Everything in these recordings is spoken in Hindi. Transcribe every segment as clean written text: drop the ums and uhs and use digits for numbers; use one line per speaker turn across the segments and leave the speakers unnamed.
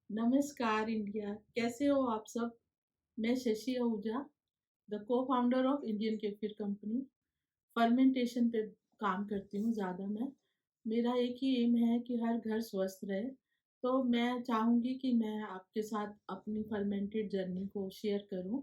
नमस्कार इंडिया, कैसे हो आप सब? मैं शशि आहूजा, द को founder of Indian kefir company. Fermentation पे काम करती हूँ ज़्यादा मैं। मेरा एक ही एम है कि हर घर स्वस्थ रहे। तो मैं चाहूँगी कि मैं आपके साथ अपनी फर्मेंटेड जर्नी को शेयर करूँ।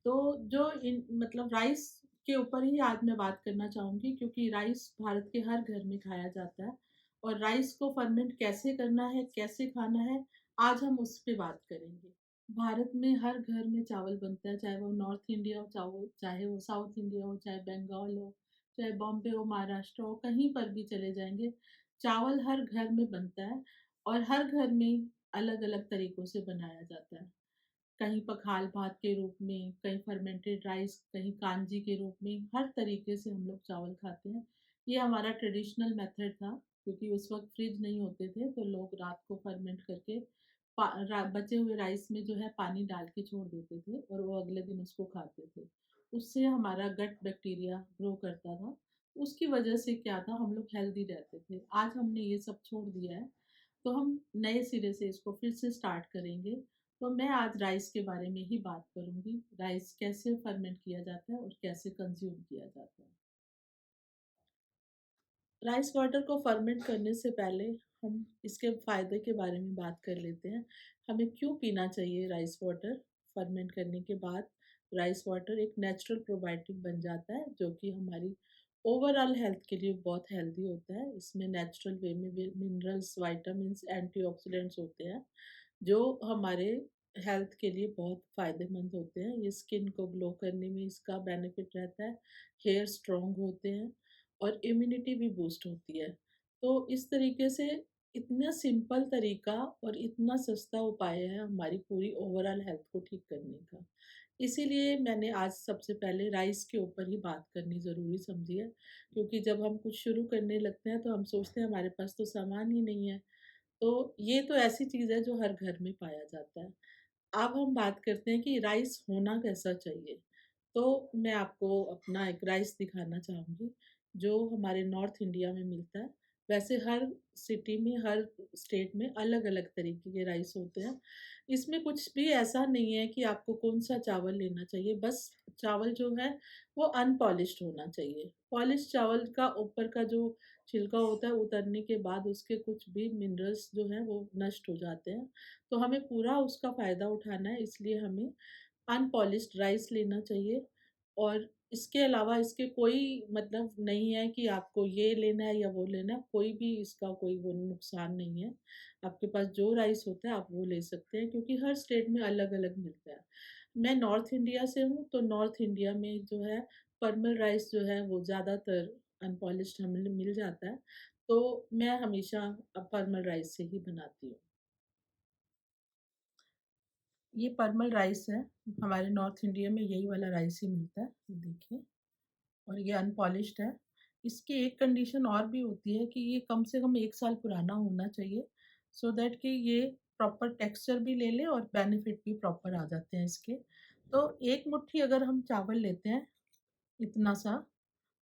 तो जो इन मतलब राइस के ऊपर ही आज मैं बात करना चाहूँगी, क्योंकि राइस भारत के हर घर में खाया जाता है। और राइस को फर्मेंट कैसे करना है, कैसे खाना है, आज हम उस पे बात करेंगे। भारत में हर घर में चावल बनता है, चाहे वो नॉर्थ इंडिया हो, चाहे वो साउथ इंडिया हो, चाहे बंगाल हो, चाहे बॉम्बे हो, महाराष्ट्र हो, कहीं पर भी चले जाएंगे, चावल हर घर में बनता है। और हर घर में अलग अलग तरीकों से बनाया जाता है। कहीं पखाल भात के रूप में, कहीं फर्मेंटेड राइस, कहीं कांजी के रूप में, हर तरीके से हम लोग चावल खाते हैं। ये हमारा ट्रेडिशनल मेथड था, क्योंकि उस वक्त फ्रिज नहीं होते थे, तो लोग रात को फर्मेंट करके बचे हुए राइस में जो है पानी डाल के छोड़ देते थे और वो अगले दिन उसको खाते थे। उससे हमारा गट बैक्टीरिया ग्रो करता था। उसकी वजह से क्या था, हम लोग हेल्दी रहते थे। आज हमने ये सब छोड़ दिया है, तो हम नए सिरे से इसको फिर से स्टार्ट करेंगे। तो मैं आज राइस के बारे में ही बात करूंगी। राइस कैसे फर्मेंट किया जाता है और कैसे कंज्यूम किया जाता है। राइस वाटर को फर्मेंट करने से पहले हम इसके फ़ायदे के बारे में बात कर लेते हैं। हमें क्यों पीना चाहिए राइस वाटर? फर्मेंट करने के बाद राइस वाटर एक नेचुरल प्रोबायोटिक बन जाता है, जो कि हमारी ओवरऑल हेल्थ के लिए बहुत हेल्दी होता है। इसमें नेचुरल वे में मिनरल्स, वाइटामिन्स, एंटीऑक्सीडेंट्स होते हैं, जो हमारे हेल्थ के लिए बहुत फ़ायदेमंद होते हैं। ये स्किन को ग्लो करने में इसका बेनिफिट रहता है, हेयर स्ट्रॉन्ग होते हैं और इम्यूनिटी भी बूस्ट होती है। तो इस तरीके से इतना सिंपल तरीका और इतना सस्ता उपाय है हमारी पूरी ओवरऑल हेल्थ को ठीक करने का। इसीलिए मैंने आज सबसे पहले राइस के ऊपर ही बात करनी ज़रूरी समझी है, क्योंकि जब हम कुछ शुरू करने लगते हैं तो हम सोचते हैं हमारे पास तो सामान ही नहीं है। तो ये तो ऐसी चीज़ है जो हर घर में पाया जाता है। अब हम बात करते हैं कि राइस होना कैसा चाहिए। तो मैं आपको अपना एक राइस दिखाना चाहूँगी, जो हमारे नॉर्थ इंडिया में मिलता है। वैसे हर सिटी में, हर स्टेट में अलग-अलग तरीके के राइस होते हैं। इसमें कुछ भी ऐसा नहीं है कि आपको कौन-सा चावल लेना चाहिए, बस चावल जो है वो अनपॉलिश्ड होना चाहिए। पॉलिश्ड चावल का ऊपर का जो छिलका होता है, उतरने के बाद उसके कुछ भी मिनरल्स जो हैं वो नष्ट हो जाते हैं। तो हमें पूरा उसका फ़ायदा उठाना है, इसलिए हमें अनपॉलिश्ड राइस लेना चाहिए। और इसके अलावा इसके कोई मतलब नहीं है कि आपको ये लेना है या वो लेना है, कोई भी इसका कोई वो नुकसान नहीं है। आपके पास जो राइस होता है आप वो ले सकते हैं, क्योंकि हर स्टेट में अलग-अलग मिलता है। मैं नॉर्थ इंडिया से हूँ, तो नॉर्थ इंडिया में जो है परमल राइस जो है वो ज़्यादातर अनपॉलिश्ड हमें मिल जाता है। तो मैं हमेशा परमल राइस से ही बनाती हूँ। ये परमल राइस है, हमारे नॉर्थ इंडिया में यही वाला राइस ही मिलता है, ये देखिए। और ये अनपॉलिश्ड है। इसकी एक कंडीशन और भी होती है कि ये कम से कम 1 साल पुराना होना चाहिए, सो दैट कि ये प्रॉपर टेक्सचर भी ले ले और बेनिफिट भी प्रॉपर आ जाते हैं इसके। तो एक मुट्ठी अगर हम चावल लेते हैं, इतना सा,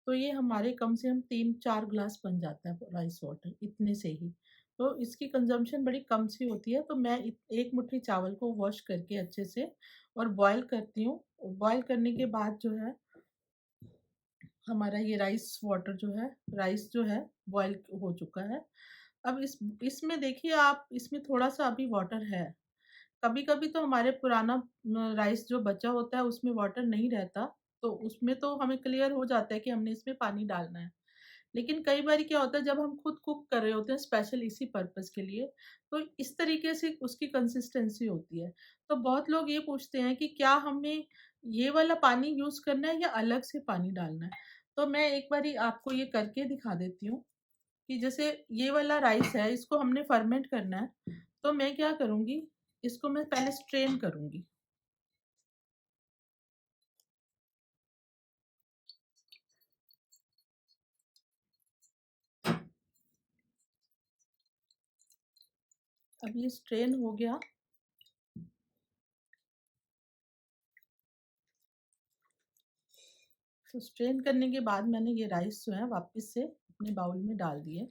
तो ये हमारे कम से कम 3-4 ग्लास बन जाता है राइस वाटर, इतने से ही। तो इसकी कंज़म्पशन बड़ी कम सी होती है, तो मैं एक मुट्ठी चावल को वॉश करके अच्छे से और बॉयल करती हूँ। बॉयल करने के बाद जो है हमारा ये राइस जो है बॉयल हो चुका है। अब इसमें देखिए आप, इसमें थोड़ा-सा अभी वाटर है। कभी-कभी तो हमारे पुराना राइस जो बचा होता है उसमें वाटर नहीं रहता, तो उसमें तो हमें क्लियर हो जाता है कि हमने इसमें पानी डालना है। लेकिन कई बारी क्या होता है, जब हम खुद कुक कर रहे होते हैं स्पेशल इसी पर्पज़ के लिए, तो इस तरीके से उसकी कंसिस्टेंसी होती है। तो बहुत लोग ये पूछते हैं कि क्या हमें ये वाला पानी यूज़ करना है या अलग से पानी डालना है? तो मैं एक बारी आपको ये करके दिखा देती हूँ कि जैसे ये वाला राइस है, इसको हमने फर्मेंट करना है, तो मैं क्या करूँगी, इसको मैं पहले स्ट्रेन करूँगी। अब ये स्ट्रेन हो गया। तो स्ट्रेन करने के बाद मैंने ये राइस जो है वापस से अपने बाउल में डाल दिए।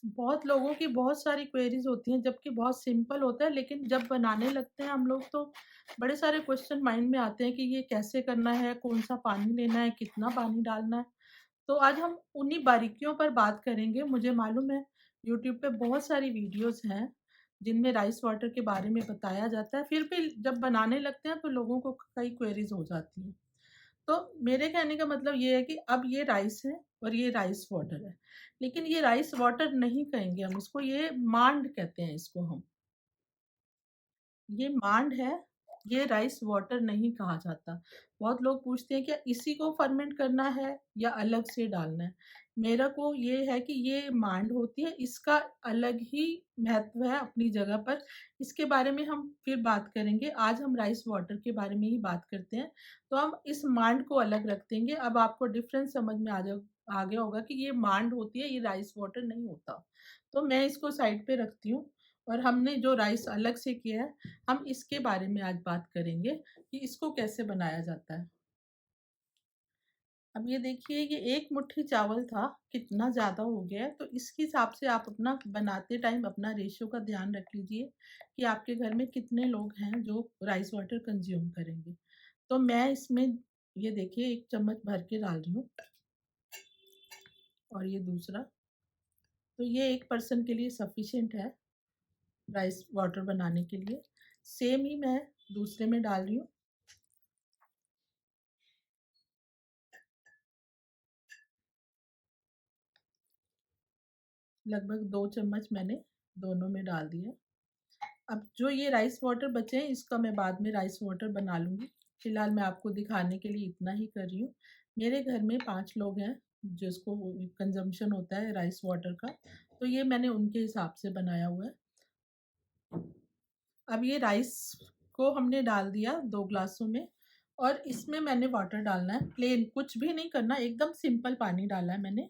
बहुत लोगों की बहुत सारी क्वेरीज़ होती हैं, जबकि बहुत सिंपल होता है, लेकिन जब बनाने लगते हैं हम लोग तो बड़े सारे क्वेश्चन माइंड में आते हैं कि ये कैसे करना है, कौन-सा पानी लेना है, कितना पानी डालना है। तो आज हम उन्हीं बारीकियों पर बात करेंगे। मुझे मालूम है यूट्यूब पे बहुत सारी वीडियोज़ हैं, जिनमें राइस वाटर के बारे में बताया जाता है, फिर भी जब बनाने लगते हैं तो लोगों को कई क्वेरीज़ हो जाती हैं। तो मेरे कहने का मतलब ये है कि अब ये राइस है और ये राइस वाटर है। लेकिन ये राइस वाटर नहीं कहेंगे हम इसको, ये मांड कहते हैं इसको हम। ये मांड है, ये राइस वाटर नहीं कहा जाता। बहुत लोग पूछते हैं क्या इसी को फर्मेंट करना है या अलग से डालना है? मेरा को ये है कि ये मांड होती है, इसका अलग ही महत्व है अपनी जगह पर। इसके बारे में हम फिर बात करेंगे। आज हम राइस वाटर के बारे में ही बात करते हैं। तो हम इस मांड को अलग रख देंगे। अब आपको डिफरेंस समझ में आ गया होगा कि ये मांड होती है, ये राइस वाटर नहीं होता। तो मैं इसको साइड पे रखती हूँ और हमने जो राइस अलग से किया है, हम इसके बारे में आज बात करेंगे कि इसको कैसे बनाया जाता है। अब ये देखिए ये 1 मुट्ठी चावल था, कितना ज़्यादा हो गया है, तो इसके हिसाब से आप अपना बनाते टाइम अपना रेशियो का ध्यान रख लीजिए कि आपके घर में कितने लोग हैं जो राइस वाटर कंज़्यूम करेंगे। तो मैं इसमें ये देखिए 1 चम्मच भर के डाल रही हूँ और ये दूसरा, तो ये 1 पर्सन के लिए सफिशिएंट है राइस वाटर बनाने के लिए। सेम ही मैं दूसरे में डाल रही हूँ। लगभग 2 चम्मच मैंने दोनों में डाल दिया। अब जो ये राइस वाटर बचे हैं इसका मैं बाद में राइस वाटर बना लूँगी। फ़िलहाल मैं आपको दिखाने के लिए इतना ही कर रही हूँ। मेरे घर में 5 लोग हैं जिसको कंज़म्पशन होता है राइस वाटर का, तो ये मैंने उनके हिसाब से बनाया हुआ है। अब ये राइस को हमने डाल दिया 2 ग्लासों में और इसमें मैंने वाटर डालना है प्लेन, कुछ भी नहीं करना, एकदम सिंपल पानी डाला है मैंने।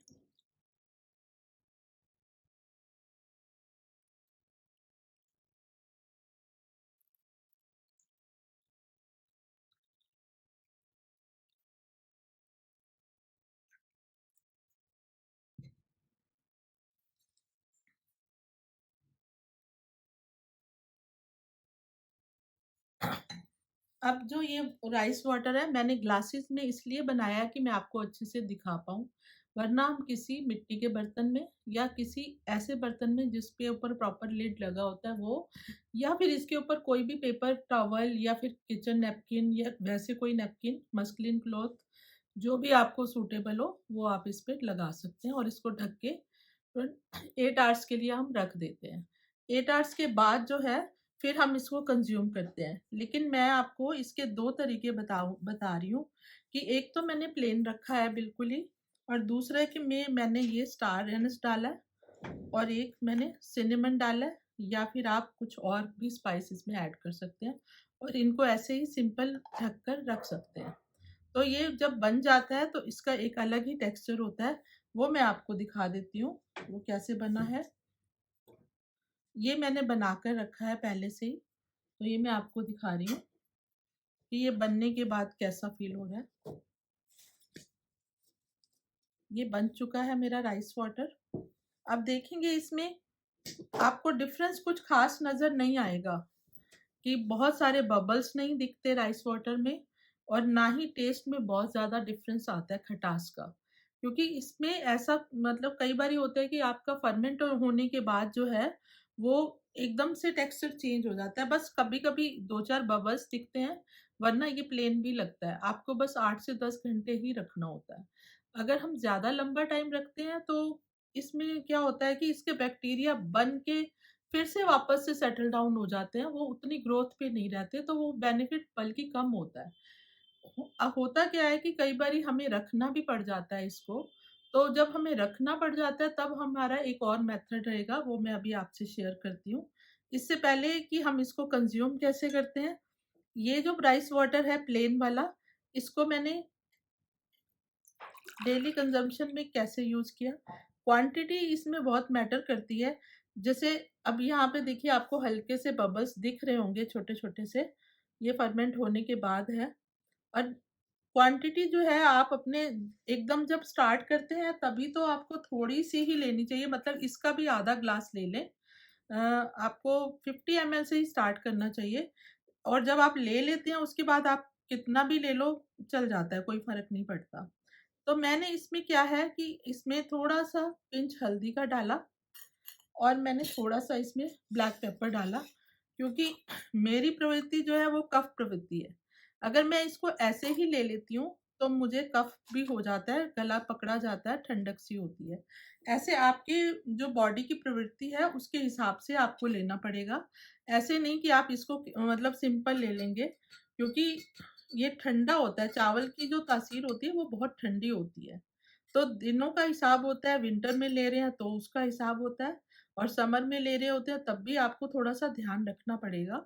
अब जो ये राइस वाटर है मैंने ग्लासेस में इसलिए बनाया है कि मैं आपको अच्छे से दिखा पाऊँ। वरना हम किसी मिट्टी के बर्तन में या किसी ऐसे बर्तन में जिसके ऊपर प्रॉपर लिड लगा होता है वो, या फिर इसके ऊपर कोई भी पेपर टॉवल या फिर किचन नैपकिन या वैसे कोई नैपकिन, मस्लिन क्लॉथ, जो भी आपको सूटेबल हो वो आप इस पे लगा सकते हैं और इसको ढक के 8 आवर्स के लिए हम रख देते हैं। 8 आवर्स के बाद जो है फिर हम इसको कंज़्यूम करते हैं। लेकिन मैं आपको इसके 2 तरीके बता रही हूँ कि एक तो मैंने प्लेन रखा है बिल्कुल ही, और दूसरा है कि मैंने ये स्टार एनिस डाला है और एक मैंने सिनेमन डाला है, या फिर आप कुछ और भी स्पाइस इसमें ऐड कर सकते हैं और इनको ऐसे ही सिंपल ढक कर रख सकते हैं। तो ये जब बन जाता है तो इसका एक अलग ही टेक्सचर होता है, वो मैं आपको दिखा देती हूँ, वो कैसे बना है। ये मैंने बनाकर रखा है पहले से ही, तो ये मैं आपको दिखा रही हूँ कि ये बनने के बाद कैसा फ़ील हो रहा है। ये बन चुका है मेरा राइस वाटर। अब देखेंगे इसमें आपको डिफ़रेंस कुछ ख़ास नज़र नहीं आएगा कि बहुत सारे बबल्स नहीं दिखते राइस वाटर में और ना ही टेस्ट में बहुत ज़्यादा डिफ़रेंस आता है खटास का। क्योंकि इसमें ऐसा मतलब कई बारी होता है कि आपका फर्मेंट होने के बाद जो है, वो एकदम से टेक्सचर चेंज हो जाता है। बस कभी-कभी 2-4 बबल्स दिखते हैं, वरना ये प्लेन भी लगता है। आपको बस 8 से 10 घंटे ही रखना होता है। अगर हम ज़्यादा लंबा टाइम रखते हैं तो इसमें क्या होता है कि इसके बैक्टीरिया बन के फिर से वापस से सेटल डाउन हो जाते हैं, वो उतनी ग्रोथ पे नहीं रहते, तो वो बेनिफिट बल्कि कम होता है। होता क्या है कि कई बारी हमें रखना भी पड़ जाता है इसको, तो जब हमें रखना पड़ जाता है तब हमारा एक और मेथड रहेगा, वो मैं अभी आपसे शेयर करती हूँ। इससे पहले कि हम इसको कंज़्यूम कैसे करते हैं, ये जो राइस वाटर है प्लेन वाला, इसको मैंने डेली कंज़म्पशन में कैसे यूज़ किया। क्वांटिटी इसमें बहुत मैटर करती है। जैसे अब यहाँ पे देखिए आपको हल्के से बबल्स दिख रहे होंगे छोटे-छोटे से, ये फर्मेंट होने के बाद है। और क्वांटिटी जो है आप अपने एकदम जब स्टार्ट करते हैं तभी तो आपको थोड़ी-सी ही लेनी चाहिए, मतलब इसका भी आधा ग्लास ले लें। आपको 50 एमएल से ही स्टार्ट करना चाहिए और जब आप ले लेते हैं उसके बाद आप कितना भी ले लो, चल जाता है, कोई फ़र्क नहीं पड़ता। तो मैंने इसमें क्या है कि इसमें थोड़ा-सा पिंच हल्दी का डाला और मैंने थोड़ा-सा इसमें ब्लैक पेपर डाला, क्योंकि मेरी प्रवृत्ति जो है वो कफ प्रवृत्ति है। अगर मैं इसको ऐसे ही ले लेती हूँ, तो मुझे कफ भी हो जाता है, गला पकड़ा जाता है, ठंडक सी होती है। ऐसे आपकी जो बॉडी की प्रवृत्ति है, उसके हिसाब से आपको लेना पड़ेगा। ऐसे नहीं कि आप इसको मतलब सिंपल ले लेंगे, क्योंकि ये ठंडा होता है, चावल की जो तासीर होती है, वो बहुत ठंडी होती है। तो दिनों का हिसाब होता है, विंटर में ले रहे हैं तो उसका हिसाब होता है और समर में ले रहे होते हैं तब भी आपको थोड़ा-सा ध्यान रखना पड़ेगा।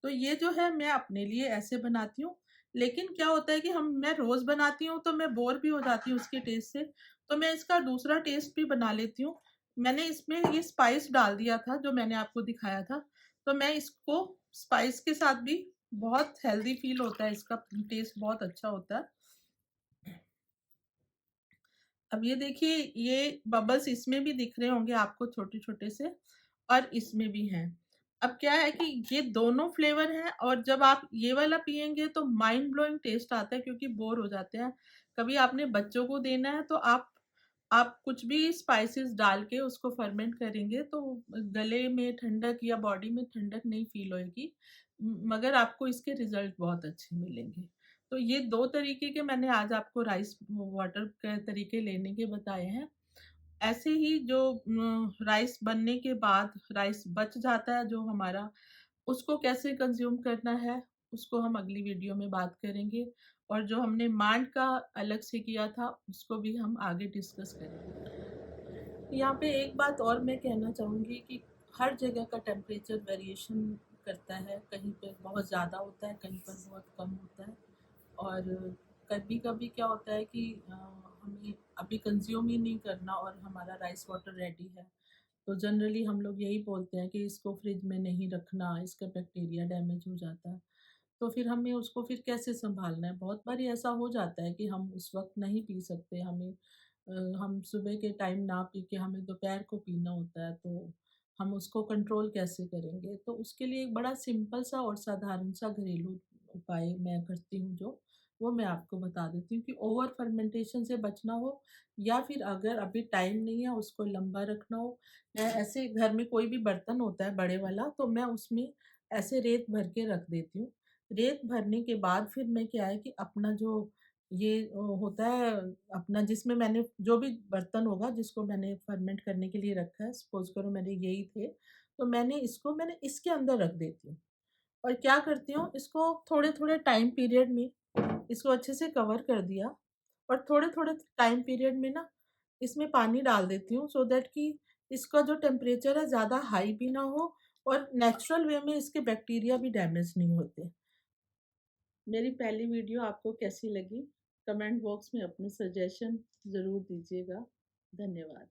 तो ये जो है मैं अपने लिए ऐसे बनाती हूँ, लेकिन क्या होता है कि हम मैं रोज़ बनाती हूँ तो मैं बोर भी हो जाती हूँ उसके टेस्ट से, तो मैं इसका दूसरा टेस्ट भी बना लेती हूँ। मैंने इसमें ये स्पाइस डाल दिया था जो मैंने आपको दिखाया था, तो मैं इसको स्पाइस के साथ भी बहुत हेल्दी फ़ील होता है, इसका टेस्ट बहुत अच्छा होता है। अब ये देखिए, ये बबल्स इसमें भी दिख रहे होंगे आपको छोटे-छोटे से और इसमें भी हैं। अब क्या है कि ये दोनों फ्लेवर हैं और जब आप ये वाला पिएँगे तो माइंड ब्लोइंग टेस्ट आता है, क्योंकि बोर हो जाते हैं। कभी आपने बच्चों को देना है तो आप कुछ भी स्पाइसेस डाल के उसको फर्मेंट करेंगे तो गले में ठंडक या बॉडी में ठंडक नहीं फ़ील होएगी। मगर आपको इसके रिज़ल्ट बहुत अच्छे मिलेंगे। तो ये 2 तरीके के मैंने आज आपको राइस वाटर के तरीके लेने के बताए हैं। ऐसे ही जो राइस बनने के बाद राइस बच जाता है जो हमारा, उसको कैसे कंज़्यूम करना है, उसको हम अगली वीडियो में बात करेंगे और जो हमने मांड का अलग से किया था, उसको भी हम आगे डिस्कस करेंगे। यहाँ पे एक बात और मैं कहना चाहूँगी कि हर जगह का टेम्परेचर वेरिएशन करता है, कहीं पे बहुत ज़्यादा होता है, कहीं पर बहुत कम होता है। और कभी-कभी क्या होता है कि हमें अभी कंज़्यूम ही नहीं करना और हमारा राइस वाटर रेडी है, तो जनरली हम लोग यही बोलते हैं कि इसको फ्रिज में नहीं रखना, इसका बैक्टीरिया डैमेज हो जाता है। तो फिर हमें उसको फिर कैसे सँभालना है? बहुत बारी ऐसा हो जाता है कि हम उस वक़्त नहीं पी सकते, हम सुबह के टाइम ना पी के हमें दोपहर को पीना होता है, तो हम उसको कंट्रोल कैसे करेंगे? तो उसके लिए एक बड़ा सिंपल सा और साधारण सा घरेलू उपाय मैं करती हूँ जो, वो मैं आपको बता देती हूँ कि ओवर फर्मेंटेशन से बचना हो या फिर अगर अभी टाइम नहीं है उसको लंबा रखना हो, मैं ऐसे घर में कोई भी बर्तन होता है बड़े वाला, तो मैं उसमें ऐसे रेत भर के रख देती हूँ। रेत भरने के बाद फिर मैं क्या है कि अपना जो ये होता है, अपना जिसमें मैंने जो भी बर्तन होगा जिसको मैंने फर्मेंट करने के लिए रखा है, सपोज़ करो मेरे यही थे, तो मैंने इसके अंदर रख देती हूँ। और क्या करती हूँ, इसको थोड़े-थोड़े टाइम पीरियड में इसको अच्छे से कवर कर दिया और थोड़े-थोड़े टाइम पीरियड में ना इसमें पानी डाल देती हूँ, सो दैट कि इसका जो टेम्परेचर है ज़्यादा हाई भी ना हो और नेचुरल वे में इसके बैक्टीरिया भी डैमेज नहीं होते। मेरी पहली वीडियो आपको कैसी लगी? कमेंट बॉक्स में अपने सजेशन ज़रूर दीजिएगा। धन्यवाद।